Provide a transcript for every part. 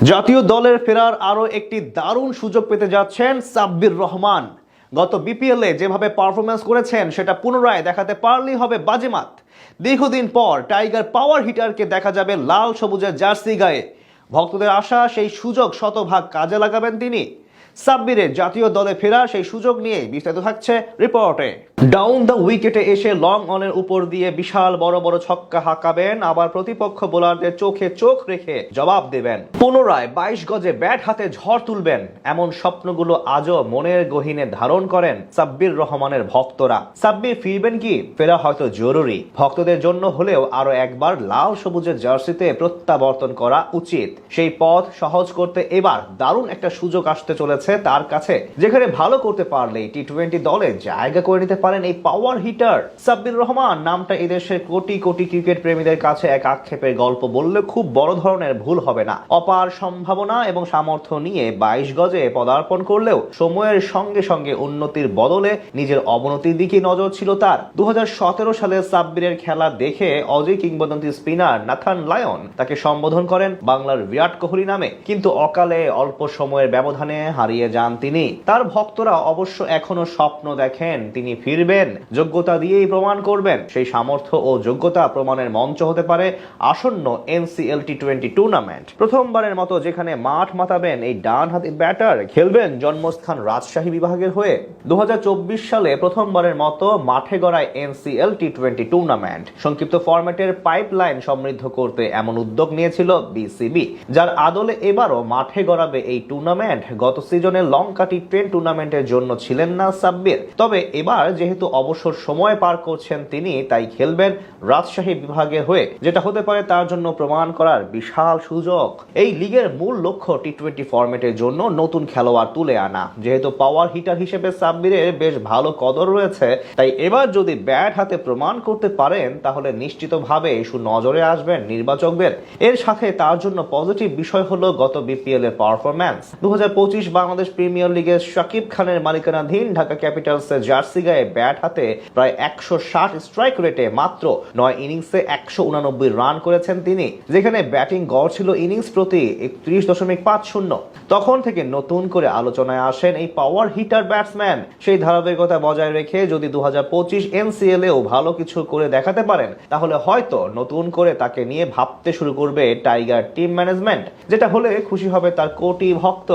জাতীয় দলের ফেরার আরও একটি দারুণ সুযোগ পেতে যাচ্ছেন সাব্বির রহমান। গত বিপিএলে যেভাবে পারফরমেন্স করেছেন সেটা পুনরায় দেখাতে পারলেই হবে বাজিমাত। দীর্ঘদিন পর টাইগার পাওয়ার হিটারকে দেখা যাবে লাল সবুজের জার্সি গায়ে। ভক্তদের আশা সেই সুযোগ শতভাগ কাজে লাগাবেন তিনি। সাব্বিরের জাতীয় দলে ফেরা সেই সুযোগ নিয়ে বিস্তারিত থাকছে রিপোর্টে। ডাউন দ্য উইকেটে এসে লং অনের উপর দিয়ে বিশাল বড় বড় ছক্কা হাঁকাবেন, আবার প্রতিপক্ষ বোলারদের চোখে চোখ রেখে জবাব দেবেন। পুনরায় 22 গজে ব্যাট হাতে ঝড় তুলবেন, এমন স্বপ্নগুলো আজও মনের গহীনে ধারণ করেন সাব্বির রহমানের ভক্তরা। সাব্বির ফিরবেন কি? ফেরা হয়তো জরুরি, ভক্তদের জন্য হলেও আরো একবার লাল সবুজের জার্সিতে প্রত্যাবর্তন করা উচিত। সেই পথ সহজ করতে এবার দারুণ একটা সুযোগ আসতে চলেছে তার কাছে, যেখানে ভালো করতে পারলেই টি-20 দলে জায়গা করে নিতে পারেন এই পাওয়ার হিটার। সাব্বির রহমান নামটা এদেশের কোটি কোটি ক্রিকেট প্রেমীদের কাছে এক আক্ষেপের গল্প বললে খুব বড় ধরনের ভুল হবে না। অপার সম্ভাবনা এবং সামর্থ্য নিয়ে 22 গজে পদার্পণ করলেও সময়ের সঙ্গে সঙ্গে উন্নতির বদলে নিজের অবনতির দিকে নজর ছিল তার। 2017 সালে সাব্বিরের খেলা দেখে অজি কিংবদন্তি স্পিনার নাথান লায়ন তাকে সম্বোধন করেন বাংলার বিরাট কোহলি নামে, কিন্তু অকালে অল্প সময়ের ব্যবধানে হারিয়ে যান তিনি। তার ভক্তরা অবশ্য এখনো স্বপ্ন দেখেন তিনি ফিরবেন, যোগ্যতা দিয়েই প্রমাণ করবেন। সেই সামর্থ্য ও যোগ্যতা প্রমাণের মঞ্চ হতে পারে আসন্ন এনসিএল টি-20 টুর্নামেন্ট। প্রথমবারের মতো যেখানে মাঠ মাতাবেন এই ডানহাতি ব্যাটার, খেলবেন জন্মস্থান রাজশাহী বিভাগের হয়ে। 2024 সালে প্রথমবারের মতো মাঠে গড়ায় এনসিএল টি-20 টুর্নামেন্ট। সংক্ষিপ্ত ফরম্যাটের পাইপলাইন সমৃদ্ধ করতে এমন উদ্যোগ নিয়েছিল বিসিবি, যার আদলে এবারও মাঠে গড়াবে এই টুর্নামেন্ট। গত সিজনে লঙ্কা টি-10 টুর্নামেন্টের জন্য ছিলেন না সাব্বির, তবে এবার যেহেতু অবসর সময় পার করছেন তিনি, তাই খেলবেন রাজশাহী বিভাগের হয়ে, যেটা হতে পারে তার জন্য প্রমাণ করার বিশাল সুযোগ। এই লিগের মূল লক্ষ্য টি-20 ফরম্যাটের জন্য নতুন খেলোয়াড় তুলে আনা। যেহেতু পাওয়ার হিটার হিসেবে সাব্বিরের বেশ ভালো কদর রয়েছে, তাই এবার যদি ব্যাট হাতে প্রমাণ করতে পারেন তাহলে নিশ্চিতভাবে সুনজরে আসবেন নির্বাচকদের। এর সাথে তার জন্য পজিটিভ বিষয় হলো গত বিপিএল এর পারফরম্যান্স। 2025 বাংলাদেশ প্রিমিয়ার লিগের শাকিব খানের মালিকানাধীন ঢাকা ক্যাপিটালসের জার্সি গায়ে ব্যাট হাতে প্রায় 160 স্ট্রাইক রেটে মাত্র 9 ইনিংসে 189 রান করেছেন তিনি, যেখানে ব্যাটিং গড় ছিল ইনিংস প্রতি 31.50। তখন থেকে নতুন করে আলোচনায় আসেন এই পাওয়ার হিটার ব্যাটসম্যান। সেই ধারাবাহিকতা বজায় রেখে যদি 2025 এনসিএল এও ভালো কিছু করে দেখাতে পারেন, তাহলে হয়তো নতুন করে তাকে নিয়ে ভাবতে শুরু করবে টাইগার টিম ম্যানেজমেন্ট, যেটা হলে খুশি হবে তার কোটি ভক্ত।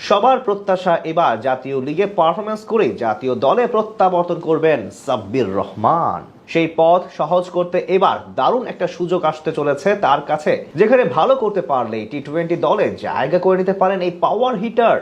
সবার প্রত্যাশা এবার জাতীয় লিগে পারফরমেন্স করে জাতীয় দলে প্রত্যাবর্তন করবেন সাব্বির রহমান। সেই পথ সহজ করতে এবার দারুণ একটা সুযোগ আসতে চলেছে তার কাছে, যেখানে ভালো করতে পারলেই টি-20 দলে জায়গা করে নিতে পারেন এই পাওয়ার হিটার।